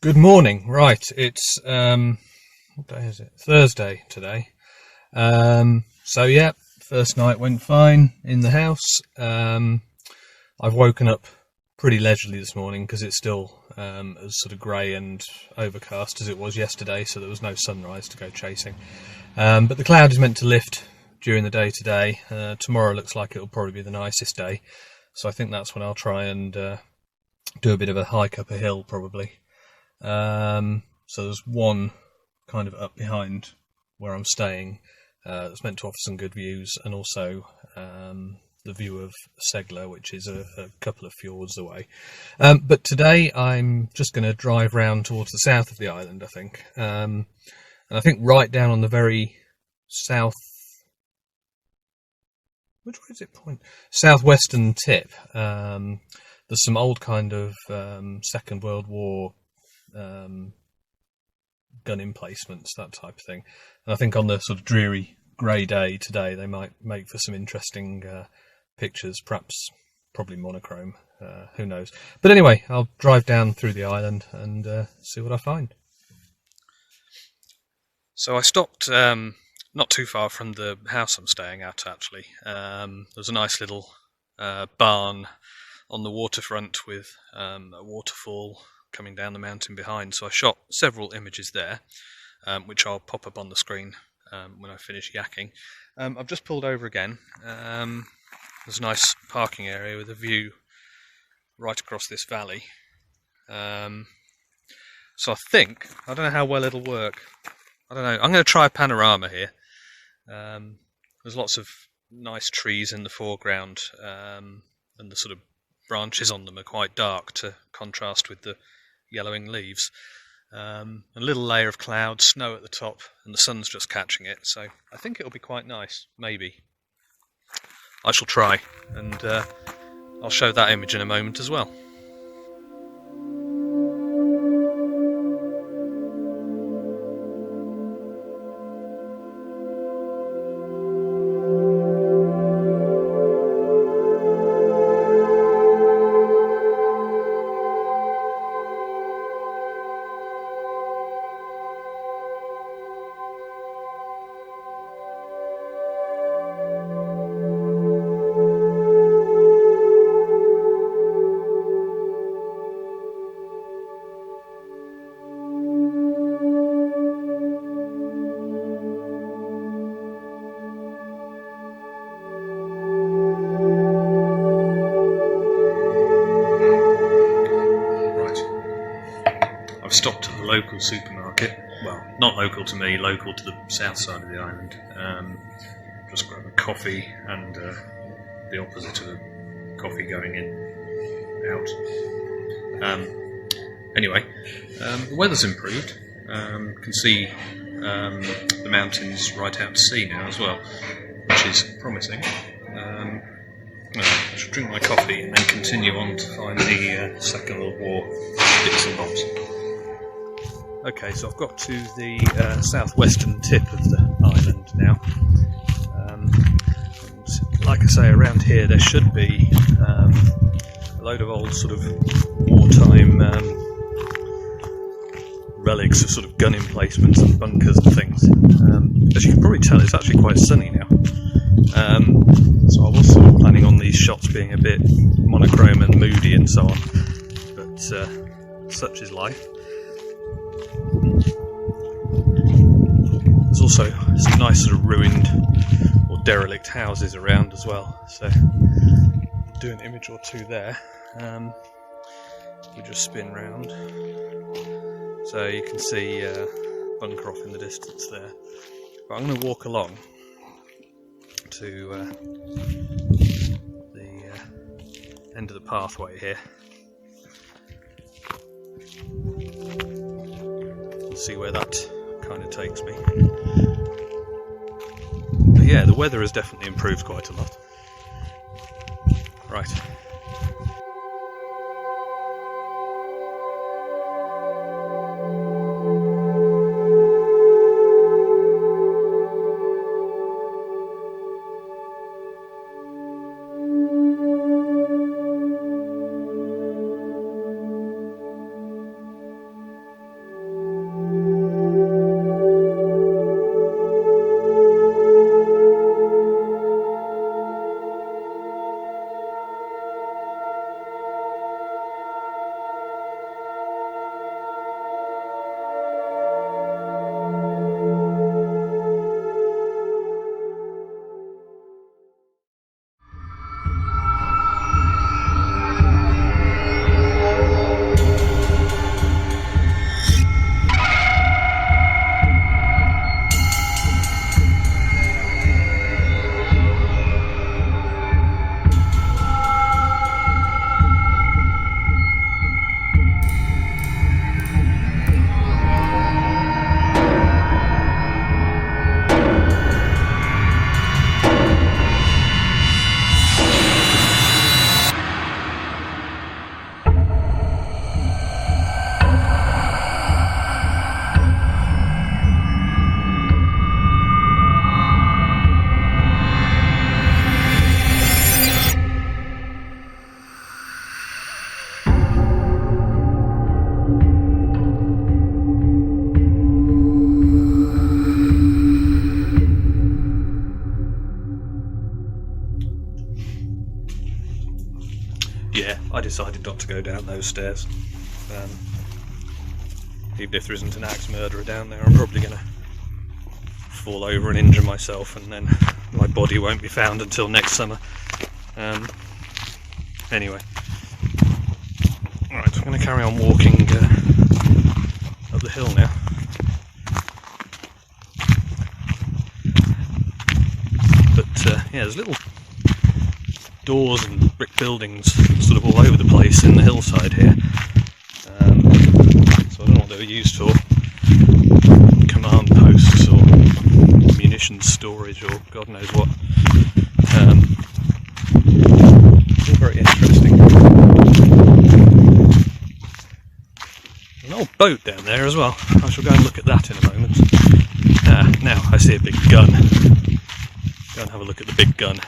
Good morning. Right, it's what day is it? Thursday today. So yeah, first night went fine in the house. I've woken up pretty leisurely this morning because it's still as sort of grey and overcast as it was yesterday, so there was no sunrise to go chasing. But the cloud is meant to lift during the day today. Tomorrow looks like it'll probably be the nicest day, so I think that's when I'll try and do a bit of a hike up a hill probably. So there's one kind of up behind where I'm staying that's meant to offer some good views, and also the view of Segla, which is a couple of fjords away. But today I'm just going to drive round towards the south of the island, I think. And I think right down on the very south... Which way does it point? Southwestern tip. There's some old kind of Second World War gun emplacements, that type of thing. And I think on the sort of dreary grey day today, they might make for some interesting pictures, probably monochrome, who knows. But anyway, I'll drive down through the island and see what I find. So I stopped not too far from the house I'm staying at, actually. There's a nice little barn on the waterfront with a waterfall coming down the mountain behind, so I shot several images there, which I'll pop up on the screen when I finish yakking. I've just pulled over again. There's a nice parking area with a view right across this valley. So I don't know how well it'll work. I don't know. I'm going to try a panorama here. There's lots of nice trees in the foreground, and the sort of branches on them are quite dark to contrast with the yellowing leaves. A little layer of cloud, snow at the top, and the sun's just catching it, so I think it'll be quite nice, maybe. I shall try, and I'll show that image in a moment as well. I've stopped at the local supermarket. Well, not local to me, local to the south side of the island. Just grab a coffee and the opposite of a coffee going in, out. Anyway, the weather's improved. Can see the mountains right out to sea now as well, which is promising. I should drink my coffee and then continue on to find the Second World War bits and bobs. Okay, so I've got to the southwestern tip of the island now. And like I say, around here there should be a load of old sort of wartime relics of sort of gun emplacements and bunkers and things. As you can probably tell, it's actually quite sunny now. So I was sort of planning on these shots being a bit monochrome and moody and so on, but such is life. There's also some nice sort of ruined or derelict houses around as well, so do an image or two there. We just spin round, so you can see bunker off in the distance there. But I'm going to walk along to the end of the pathway here and see where that kind of takes me. But yeah, the weather has definitely improved quite a lot. Right. decided not to go down those stairs. Even if there isn't an axe murderer down there, I'm probably going to fall over and injure myself, and then my body won't be found until next summer. Anyway, alright, I'm going to carry on walking up the hill now. But yeah, there's little doors and brick buildings sort of all over the place in the hillside here. So I don't know what they were used for. Command posts or munitions storage or God knows what. It's all very interesting. There's an old boat down there as well. I shall go and look at that in a moment. Now I see a big gun. Go and have a look at the big gun.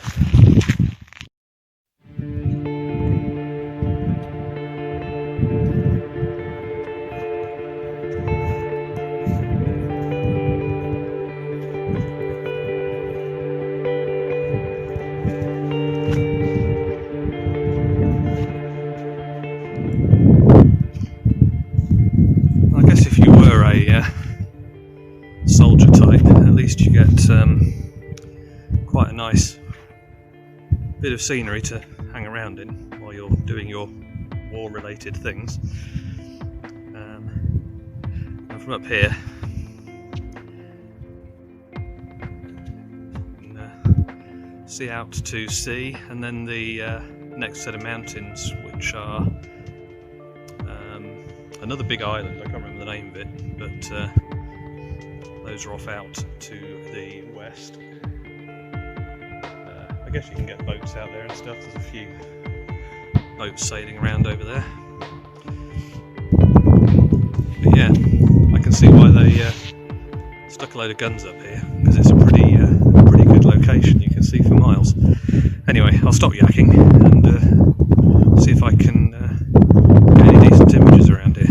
I guess if you were a soldier type, at least you get quite a nice bit of scenery to hang around in while you're doing your war-related things. And from up here, you can see out to sea, and then the next set of mountains, which are another big island. I can't remember the name of it, but those are off out to the west. I guess you can get boats out there and stuff. There's a few boats sailing around over there. But yeah, I can see why they stuck a load of guns up here, because it's a pretty good location. You can see for miles. Anyway, I'll stop yakking and see if I can get any decent images around here.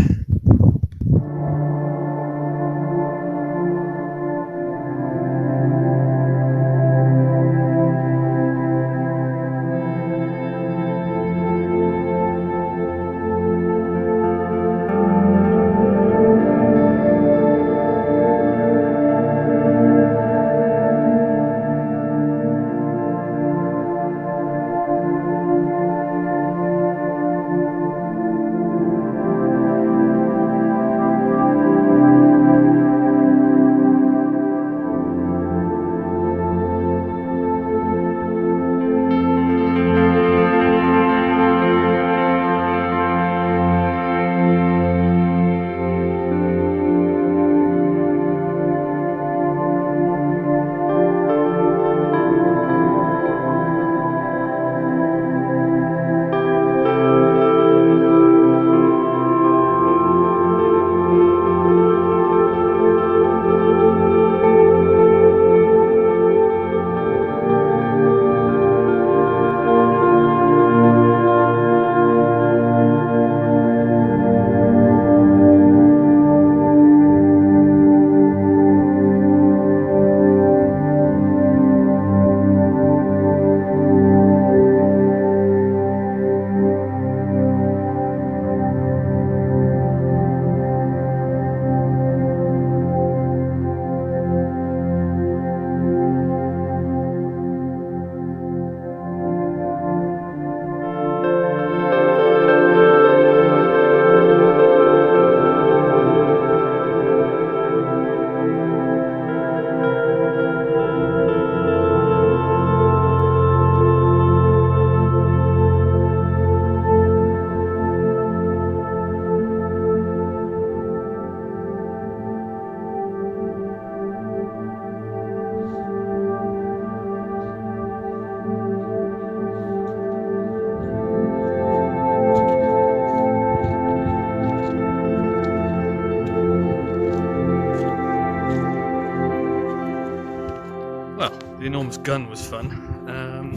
The enormous gun was fun. I'm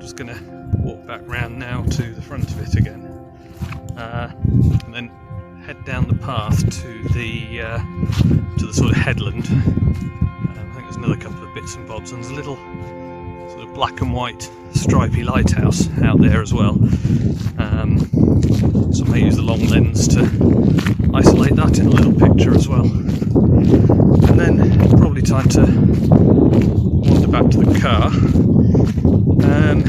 just going to walk back round now to the front of it again, and then head down the path to the sort of headland. I think there's another couple of bits and bobs, and there's a little sort of black and white stripy lighthouse out there as well. So I may use the long lens to isolate that in a little picture as well. And then probably time to wander back to the car and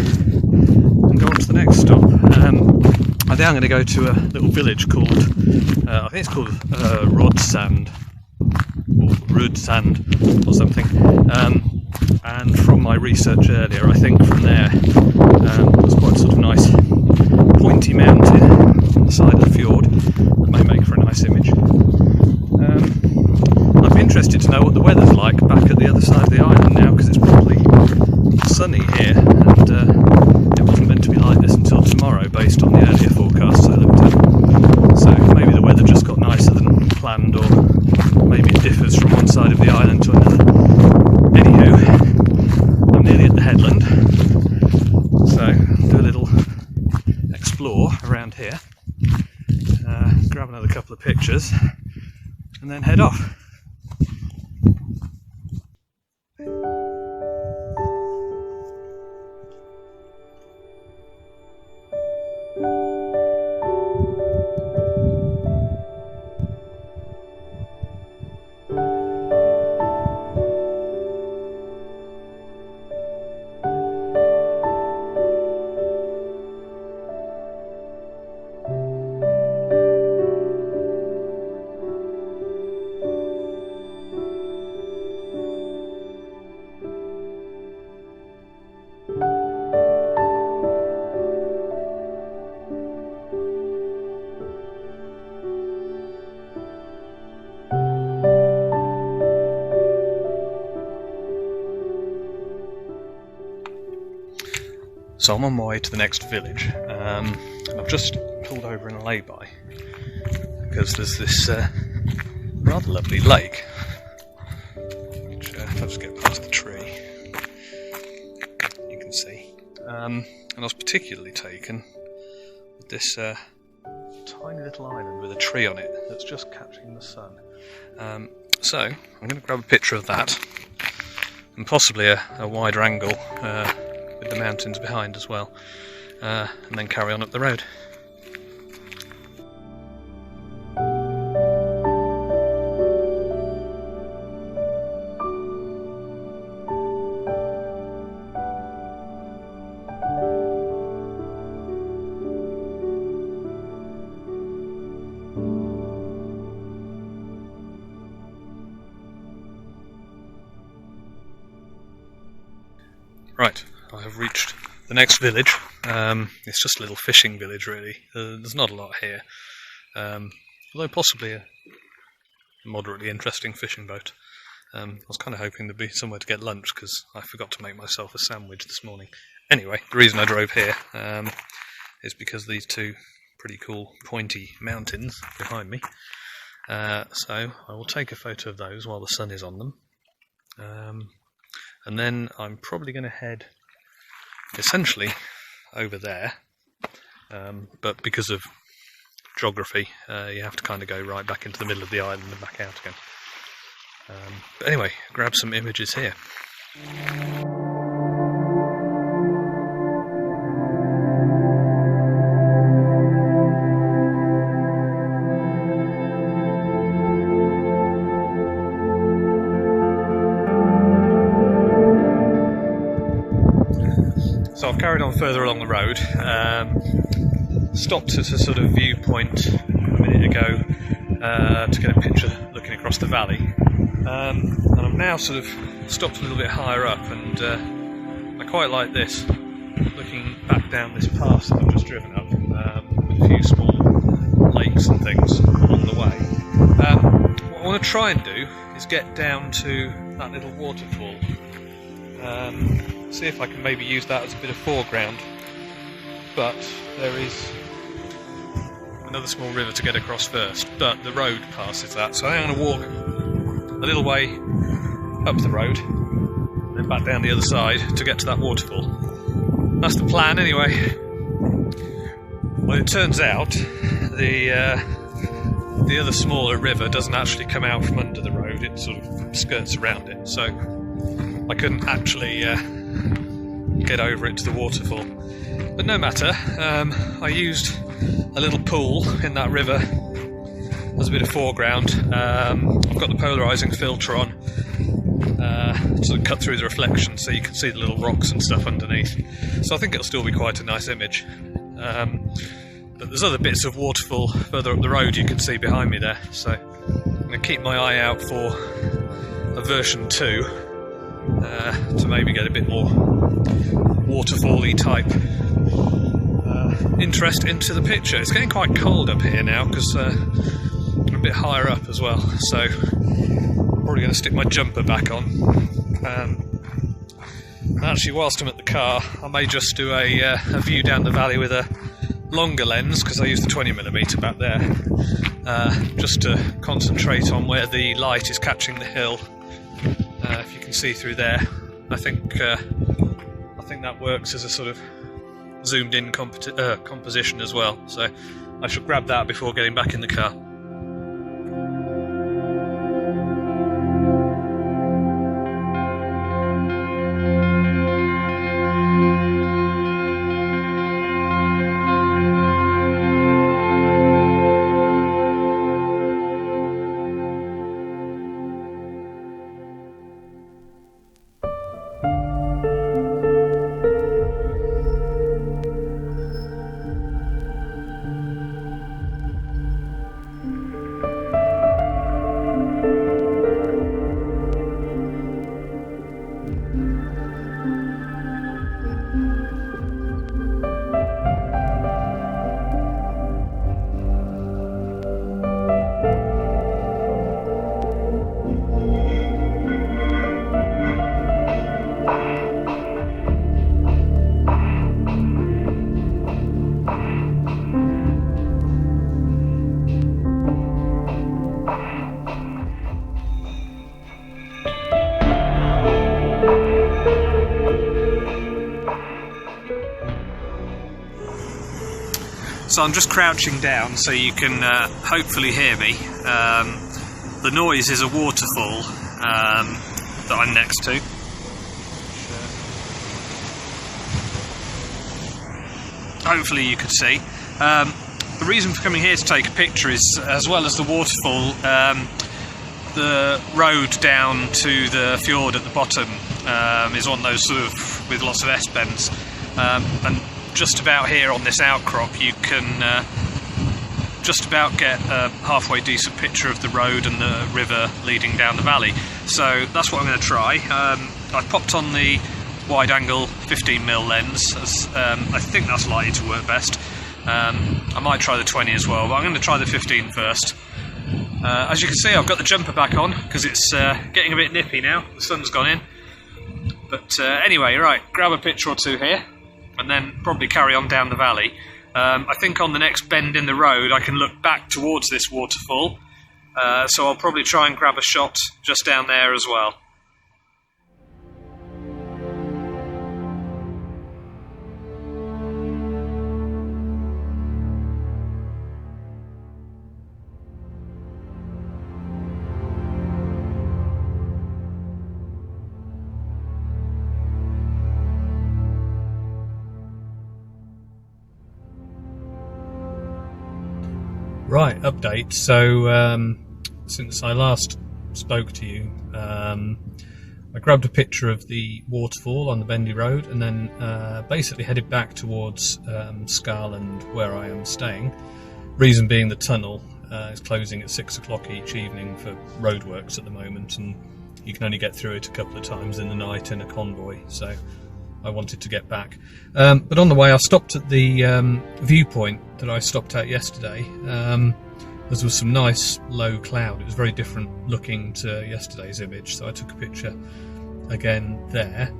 go on to the next stop. I think I'm going to go to a little village called, I think it's called Rodsand, or Rudsand or something. And from my research earlier, I think from there there's quite a sort of nice pointy mountain on the side of the fjord that may make for a nice image. I'd be interested to know what the weather's like back at the other side of the island now, because it's probably sunny here, and it wasn't meant to be like this until tomorrow based on the earlier forecasts I looked at. So maybe the weather just got nicer than planned, or maybe it differs from one side of the island to another. Anywho, I'm nearly at the headland, so do a little explore around here, grab another couple of pictures, and then head off. So I'm on my way to the next village, and I've just pulled over in a lay-by because there's this rather lovely lake, which if I just get past the tree you can see, and I was particularly taken with this tiny little island with a tree on it that's just catching the sun. So I'm going to grab a picture of that, and possibly a wider angle with the mountains behind as well, and then carry on up the road. Right, I have reached the next village. It's just a little fishing village really. There's not a lot here, although possibly a moderately interesting fishing boat. I was kind of hoping there'd be somewhere to get lunch because I forgot to make myself a sandwich this morning. Anyway, the reason I drove here is because these two pretty cool pointy mountains behind me. So I will take a photo of those while the sun is on them. And then I'm probably going to head essentially over there, but because of geography you have to kind of go right back into the middle of the island and back out again. But anyway, grab some images here. So I've carried on further along the road, stopped at a sort of viewpoint a minute ago to get a picture looking across the valley, and I'm now sort of stopped a little bit higher up, and I quite like this, looking back down this pass that I've just driven up, with a few small lakes and things along the way. What I want to try and do is get down to that little waterfall. See if I can maybe use that as a bit of foreground, but there is another small river to get across first, but the road passes that, so I'm going to walk a little way up the road and then back down the other side to get to that waterfall. That's the plan anyway. Well, it turns out the other smaller river doesn't actually come out from under the road, it sort of skirts around it, so I couldn't actually get over it to the waterfall. But no matter, I used a little pool in that river as a bit of foreground. I've got the polarising filter on, sort of cut through the reflection so you can see the little rocks and stuff underneath. So I think it'll still be quite a nice image. But there's other bits of waterfall further up the road you can see behind me there, so I'm going to keep my eye out for a version 2 to maybe get a bit more waterfall-y type interest into the picture. It's getting quite cold up here now because I'm a bit higher up as well, so I'm probably going to stick my jumper back on. Actually, whilst I'm at the car, I may just do a view down the valley with a longer lens, because I use the 20mm back there, just to concentrate on where the light is catching the hill. If you can see through there, I think that works as a sort of zoomed in composition as well, so I shall grab that before getting back in the car. So I'm just crouching down so you can hopefully hear me. The noise is a waterfall that I'm next to. Hopefully you can see. The reason for coming here to take a picture is, as well as the waterfall, the road down to the fjord at the bottom is one of those sort of with lots of S-bends, and just about here on this outcrop you can just about get a halfway decent picture of the road and the river leading down the valley. So that's what I'm going to try. I've popped on the wide angle 15mm lens, as I think that's likely to work best. I might try the 20 as well, but I'm going to try the 15 first. As you can see, I've got the jumper back on because it's getting a bit nippy now. The sun's gone in. But anyway, right, grab a picture or two here and then probably carry on down the valley. I think on the next bend in the road I can look back towards this waterfall, so I'll probably try and grab a shot just down there as well. Right, update. So since I last spoke to you, I grabbed a picture of the waterfall on the bendy road and then basically headed back towards Skrolsvik, where I am staying. Reason being the tunnel is closing at 6 o'clock each evening for roadworks at the moment, and you can only get through it a couple of times in the night in a convoy, so I wanted to get back. But on the way I stopped at the viewpoint that I stopped at yesterday. There was some nice low cloud. It was very different looking to yesterday's image, so I took a picture again there.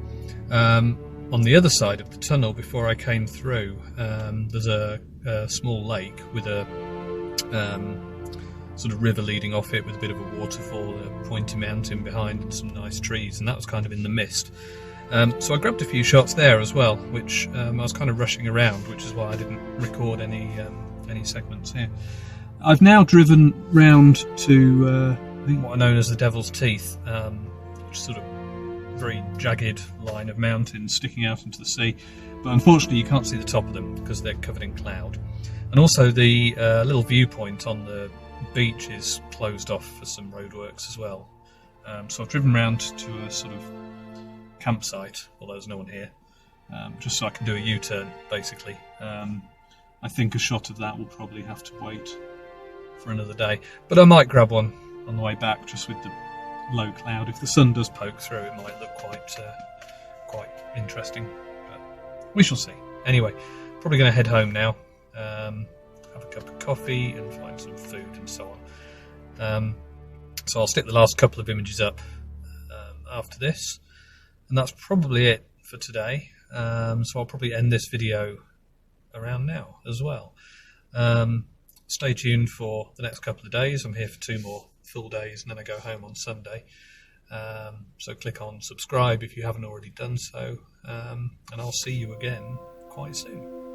On the other side of the tunnel before I came through, there's a small lake with a sort of river leading off it with a bit of a waterfall, a pointy mountain behind and some nice trees, and that was kind of in the mist. So I grabbed a few shots there as well, which I was kind of rushing around, which is why I didn't record any segments here. I've now driven round to I think what are known as the Devil's Teeth, which is sort of very jagged line of mountains sticking out into the sea, but unfortunately you can't see the top of them because they're covered in cloud. And also the little viewpoint on the beach is closed off for some roadworks as well. So I've driven round to a sort of campsite, although there's no one here, just so I can do a U-turn basically. I think a shot of that will probably have to wait for another day, but I might grab one on the way back just with the low cloud. If the sun does poke through, it might look quite interesting, but we shall see. Anyway, probably going to head home now, have a cup of coffee and find some food and so on. So I'll stick the last couple of images up after this, and that's probably it for today. So I'll probably end this video around now as well. Stay tuned for the next couple of days. I'm here for 2 more full days and then I go home on Sunday. So click on subscribe if you haven't already done so, and I'll see you again quite soon.